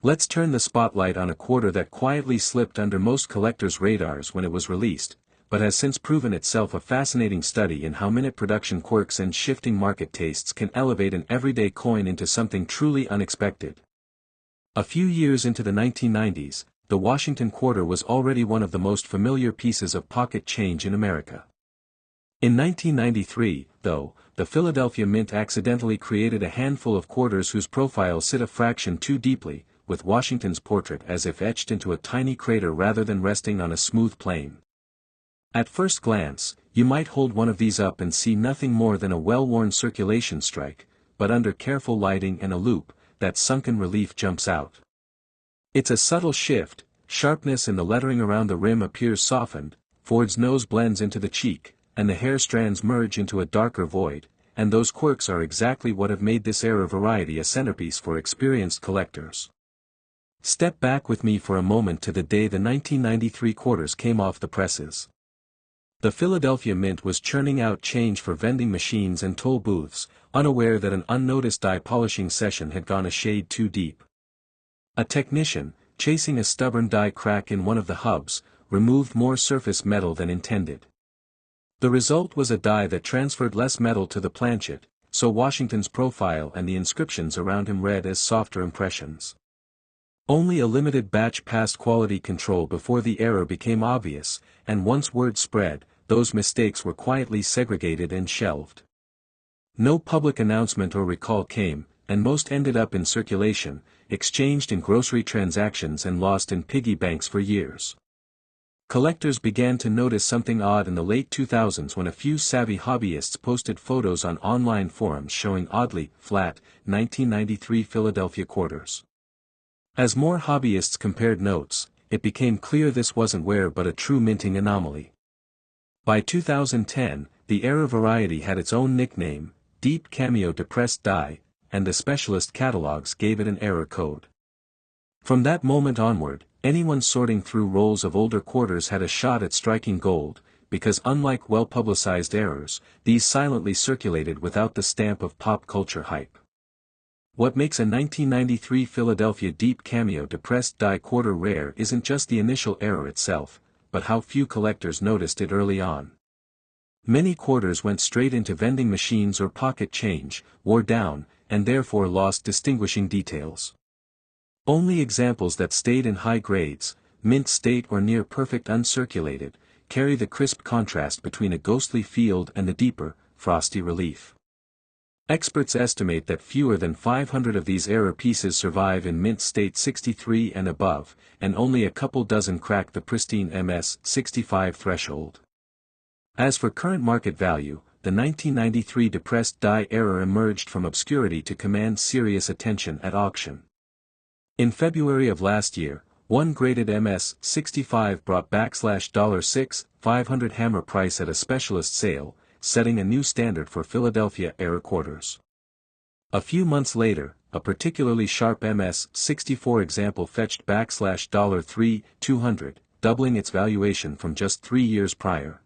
Let's turn the spotlight on a quarter that quietly slipped under most collectors' radars when it was released, but has since proven itself a fascinating study in how minute production quirks and shifting market tastes can elevate an everyday coin into something truly unexpected. A few years into the 1990s, the Washington quarter was already one of the most familiar pieces of pocket change in America. In 1993, though, the Philadelphia Mint accidentally created a handful of quarters whose profiles sit a fraction too deeply, with Washington's portrait as if etched into a tiny crater rather than resting on a smooth plane. At first glance, you might hold one of these up and see nothing more than a well-worn circulation strike, but under careful lighting and a loupe, that sunken relief jumps out. It's a subtle shift, sharpness in the lettering around the rim appears softened, Ford's nose blends into the cheek, and the hair strands merge into a darker void, and those quirks are exactly what have made this era variety a centerpiece for experienced collectors. Step back with me for a moment to the day the 1993 quarters came off the presses. The Philadelphia Mint was churning out change for vending machines and toll booths, unaware that an unnoticed die polishing session had gone a shade too deep. A technician, chasing a stubborn die crack in one of the hubs, removed more surface metal than intended. The result was a die that transferred less metal to the planchet, so Washington's profile and the inscriptions around him read as softer impressions. Only a limited batch passed quality control before the error became obvious, and once word spread, those mistakes were quietly segregated and shelved. No public announcement or recall came, and most ended up in circulation, exchanged in grocery transactions and lost in piggy banks for years. Collectors began to notice something odd in the late 2000s when a few savvy hobbyists posted photos on online forums showing oddly flat, 1993 Philadelphia quarters. As more hobbyists compared notes, it became clear this wasn't rare but a true minting anomaly. By 2010, the era variety had its own nickname, Deep Cameo Depressed Die, and the specialist catalogs gave it an error code. From that moment onward, anyone sorting through rolls of older quarters had a shot at striking gold, because unlike well-publicized errors, these silently circulated without the stamp of pop culture hype. What makes a 1993 Philadelphia Deep Cameo Depressed Die quarter rare isn't just the initial error itself, but how few collectors noticed it early on. Many quarters went straight into vending machines or pocket change, wore down, and therefore lost distinguishing details. Only examples that stayed in high grades, mint state or near perfect uncirculated, carry the crisp contrast between a ghostly field and the deeper, frosty relief. Experts estimate that fewer than 500 of these error pieces survive in mint state 63 and above, and only a couple dozen crack the pristine MS 65 threshold. As for current market value, the 1993 depressed die error emerged from obscurity to command serious attention at auction. In February of last year, one graded MS 65 brought $6,500 hammer price at a specialist sale, setting a new standard for Philadelphia era quarters. A few months later, a particularly sharp MS 64 example fetched $3,200, doubling its valuation from just 3 years prior.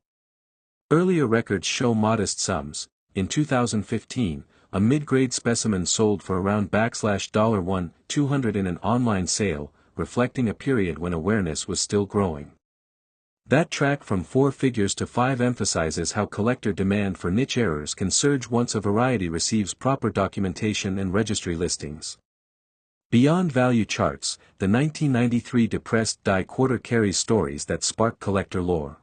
Earlier records show modest sums. In 2015, a mid-grade specimen sold for around $1,200 in an online sale, reflecting a period when awareness was still growing. That track from 4 figures to 5 emphasizes how collector demand for niche errors can surge once a variety receives proper documentation and registry listings. Beyond value charts, the 1993 depressed die quarter carries stories that spark collector lore.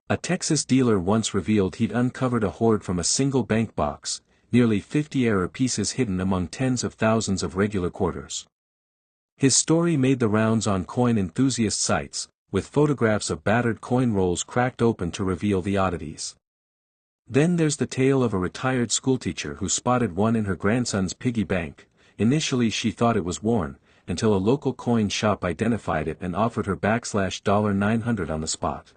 A Texas dealer once revealed he'd uncovered a hoard from a single bank box, nearly 50 error pieces hidden among tens of thousands of regular quarters. His story made the rounds on coin enthusiast sites, with photographs of battered coin rolls cracked open to reveal the oddities. Then there's the tale of a retired schoolteacher who spotted one in her grandson's piggy bank. Initially she thought it was worn, until a local coin shop identified it and offered her $900 on the spot.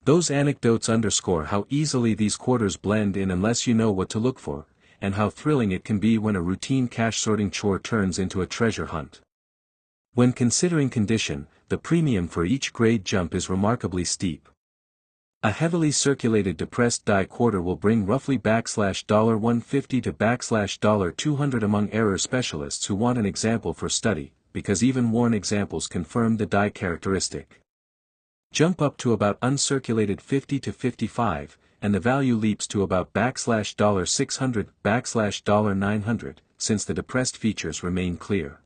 Those anecdotes underscore how easily these quarters blend in unless you know what to look for, and how thrilling it can be when a routine cash sorting chore turns into a treasure hunt. When considering condition, the premium for each grade jump is remarkably steep. A heavily circulated depressed die quarter will bring roughly $150 to $200 among error specialists who want an example for study, because even worn examples confirm the die characteristic. Jump up to about uncirculated 50 to 55, and the value leaps to about $600 $900, since the depressed features remain clear.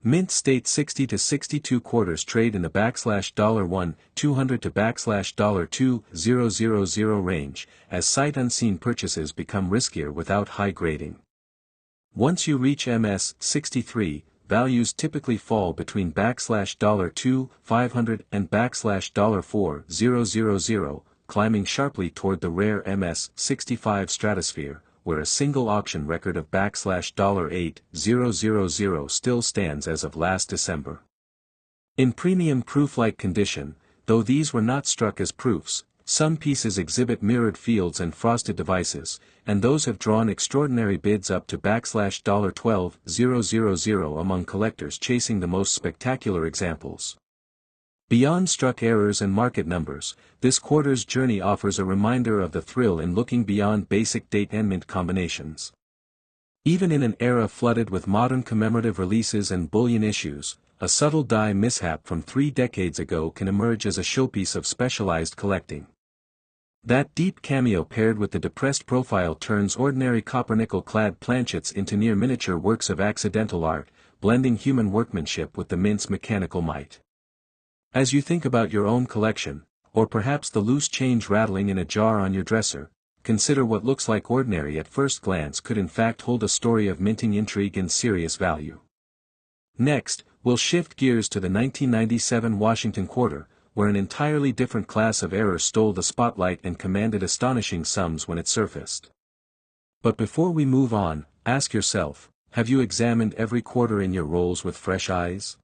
Mint state 60 to 62 quarters trade in the $1 200 to $2 range, as sight unseen purchases become riskier without high grading. Once you reach MS 63, values typically fall between $2 500 and $4 000, climbing sharply toward the rare MS 65 stratosphere, where a single auction record of $8 000 still stands as of last December. In premium proof-like condition, though these were not struck as proofs, some pieces exhibit mirrored fields and frosted devices, and those have drawn extraordinary bids up to $12 000 among collectors chasing the most spectacular examples. Beyond struck errors and market numbers, this quarter's journey offers a reminder of the thrill in looking beyond basic date and mint combinations. Even in an era flooded with modern commemorative releases and bullion issues, a subtle die mishap from 3 decades ago can emerge as a showpiece of specialized collecting. That deep cameo paired with the depressed profile turns ordinary copper-nickel-clad planchets into near miniature works of accidental art, blending human workmanship with the mint's mechanical might. As you think about your own collection, or perhaps the loose change rattling in a jar on your dresser, consider what looks like ordinary at first glance could in fact hold a story of minting intrigue and serious value. Next, we'll shift gears to the 1997 Washington Quarter, where an entirely different class of error stole the spotlight and commanded astonishing sums when it surfaced. But before we move on, ask yourself, have you examined every quarter in your rolls with fresh eyes?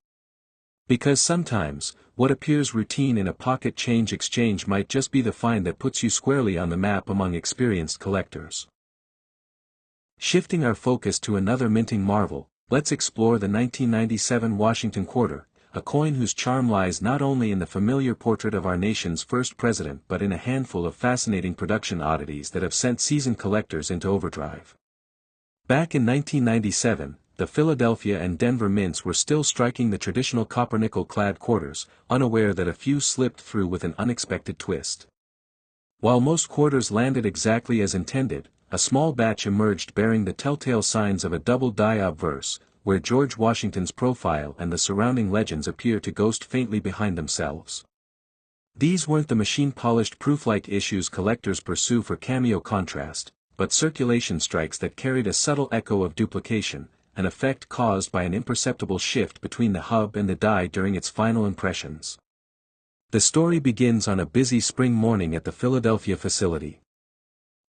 Because sometimes, what appears routine in a pocket change exchange might just be the find that puts you squarely on the map among experienced collectors. Shifting our focus to another minting marvel, let's explore the 1997 Washington Quarter, a coin whose charm lies not only in the familiar portrait of our nation's first president but in a handful of fascinating production oddities that have sent seasoned collectors into overdrive. Back in 1997, the Philadelphia and Denver mints were still striking the traditional copper-nickel-clad quarters, unaware that a few slipped through with an unexpected twist. While most quarters landed exactly as intended, a small batch emerged bearing the telltale signs of a double die obverse, where George Washington's profile and the surrounding legends appear to ghost faintly behind themselves. These weren't the machine-polished proof-like issues collectors pursue for cameo contrast, but circulation strikes that carried a subtle echo of duplication, an effect caused by an imperceptible shift between the hub and the die during its final impressions. The story begins on a busy spring morning at the Philadelphia facility.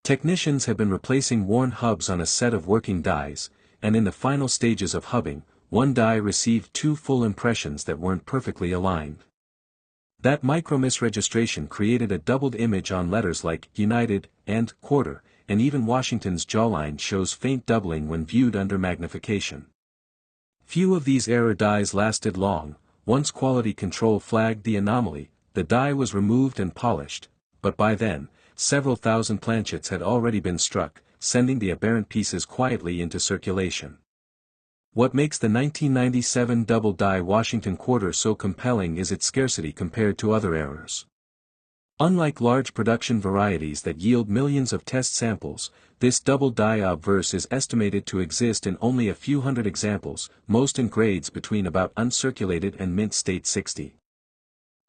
Technicians have been replacing worn hubs on a set of working dies, and in the final stages of hubbing, one die received 2 full impressions that weren't perfectly aligned. That micro-misregistration created a doubled image on letters like United and Quarter, and even Washington's jawline shows faint doubling when viewed under magnification. Few of these error dies lasted long. Once quality control flagged the anomaly, the die was removed and polished, but by then, several thousand planchets had already been struck, sending the aberrant pieces quietly into circulation. What makes the 1997 double die Washington Quarter so compelling is its scarcity compared to other errors. Unlike large production varieties that yield millions of test samples, this double die obverse is estimated to exist in only a few hundred examples, most in grades between about uncirculated and mint state 60.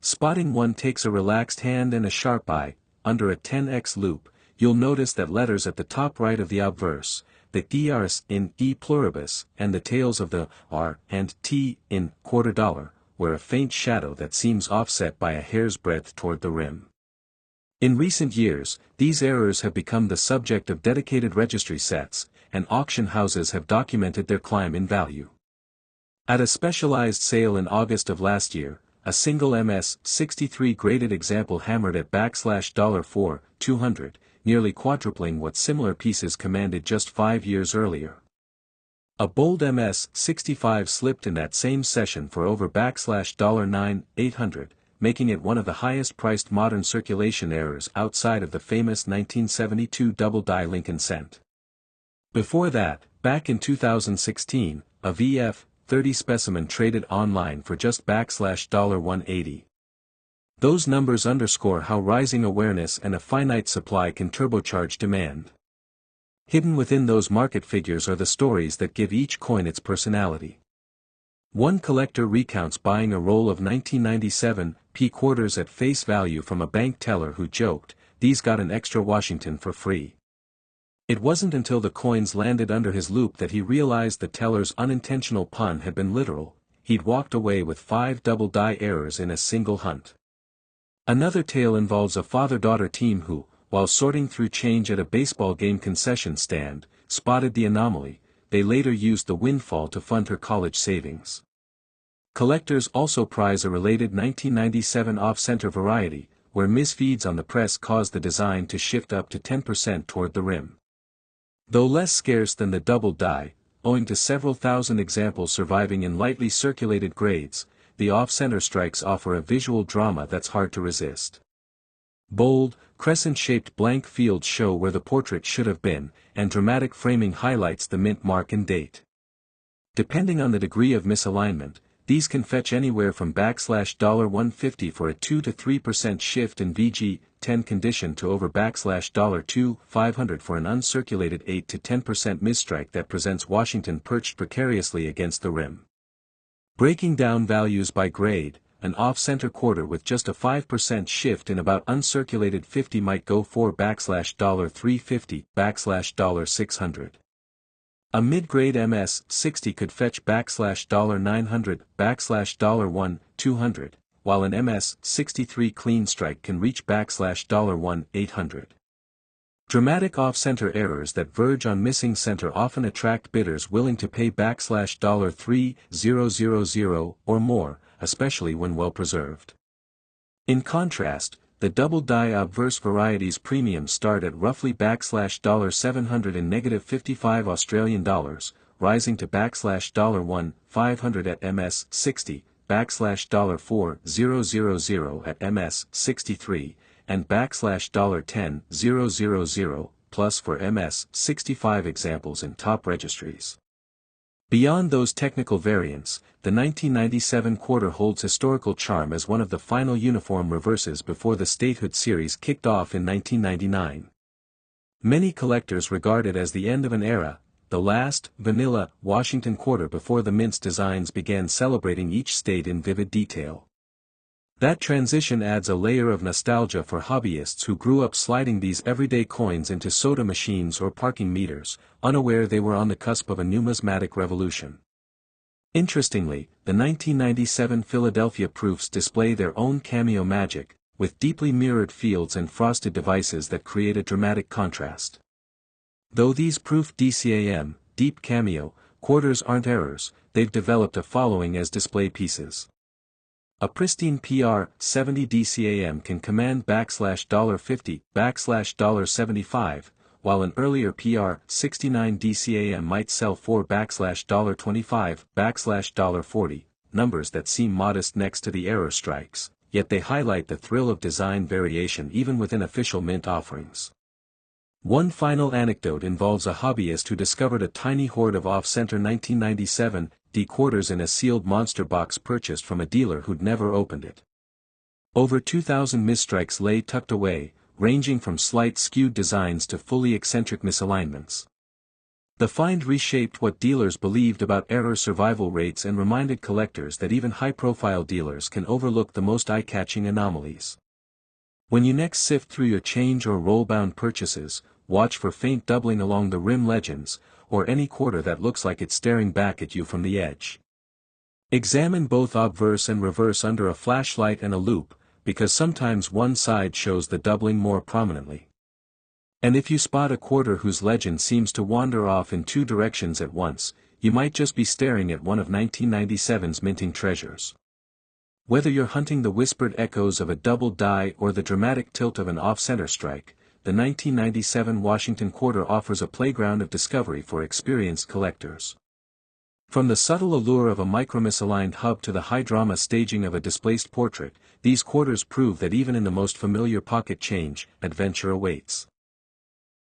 Spotting one takes a relaxed hand and a sharp eye. Under a 10x loop, you'll notice that letters at the top right of the obverse, the ERs in E pluribus, and the tails of the R and T in quarter dollar, wear a faint shadow that seems offset by a hair's breadth toward the rim. In recent years, these errors have become the subject of dedicated registry sets, and auction houses have documented their climb in value. At a specialized sale in August of last year, a single MS-63 graded example hammered at $4 200, nearly quadrupling what similar pieces commanded just 5 years earlier. A bold MS-65 slipped in that same session for over $9 800, making it one of the highest-priced modern circulation errors outside of the famous 1972 double-die Lincoln cent. Before that, back in 2016, a VF 30 specimen traded online for just $180. Those numbers underscore how rising awareness and a finite supply can turbocharge demand. Hidden within those market figures are the stories that give each coin its personality. One collector recounts buying a roll of 1997 quarters at face value from a bank teller who joked, "These got an extra Washington for free." It wasn't until the coins landed under his loupe that he realized the teller's unintentional pun had been literal. He'd walked away with 5 double die errors in a single hunt. Another tale involves a father-daughter team who, while sorting through change at a baseball game concession stand, spotted the anomaly. They later used the windfall to fund her college savings. Collectors also prize a related 1997 off-center variety, where misfeeds on the press caused the design to shift up to 10% toward the rim. Though less scarce than the double die, owing to several thousand examples surviving in lightly circulated grades, the off-center strikes offer a visual drama that's hard to resist. Bold, crescent-shaped blank fields show where the portrait should have been, and dramatic framing highlights the mint mark and date. Depending on the degree of misalignment, these can fetch anywhere from $150 for a 2 to 3% shift in VG10 condition to over $2,500 for an uncirculated 8 to 10% misstrike that presents Washington perched precariously against the rim. Breaking down values by grade, an off-center quarter with just a 5% shift in about uncirculated 50 might go for $350, $600. A mid-grade MS-60 could fetch $900, $200, while an MS-63 clean strike can reach $800. Dramatic off-center errors that verge on missing center often attract bidders willing to pay $3,000 or more, especially when well preserved. In contrast, the double die obverse varieties premiums start at roughly $700 in -55 Australian dollars, rising to $1,500 at MS-60, $4,000 at MS-63, and $10,000 plus for MS-65 examples in top registries. Beyond those technical variants, the 1997 quarter holds historical charm as one of the final uniform reverses before the statehood series kicked off in 1999. Many collectors regard it as the end of an era, the last, vanilla, Washington quarter before the mint's designs began celebrating each state in vivid detail. That transition adds a layer of nostalgia for hobbyists who grew up sliding these everyday coins into soda machines or parking meters, unaware they were on the cusp of a numismatic revolution. Interestingly, the 1997 Philadelphia proofs display their own cameo magic, with deeply mirrored fields and frosted devices that create a dramatic contrast. Though these proof DCAM, deep cameo, quarters aren't errors, they've developed a following as display pieces. A pristine PR-70 DCAM can command $50, $75, while an earlier PR-69 DCAM might sell for $25, $40, numbers that seem modest next to the error strikes, yet they highlight the thrill of design variation even within official mint offerings. One final anecdote involves a hobbyist who discovered a tiny hoard of off-center 1997 quarters in a sealed monster box purchased from a dealer who'd never opened it. Over 2,000 misstrikes lay tucked away, ranging from slight skewed designs to fully eccentric misalignments. The find reshaped what dealers believed about error survival rates and reminded collectors that even high-profile dealers can overlook the most eye-catching anomalies. When you next sift through your change or roll-bound purchases, watch for faint doubling along the rim legends, or any quarter that looks like it's staring back at you from the edge. Examine both obverse and reverse under a flashlight and a loupe, because sometimes one side shows the doubling more prominently. And if you spot a quarter whose legend seems to wander off in two directions at once, you might just be staring at one of 1997's minting treasures. Whether you're hunting the whispered echoes of a double die or the dramatic tilt of an off-center strike, the 1997 Washington quarter offers a playground of discovery for experienced collectors. From the subtle allure of a micromisaligned hub to the high-drama staging of a displaced portrait, these quarters prove that even in the most familiar pocket change, adventure awaits.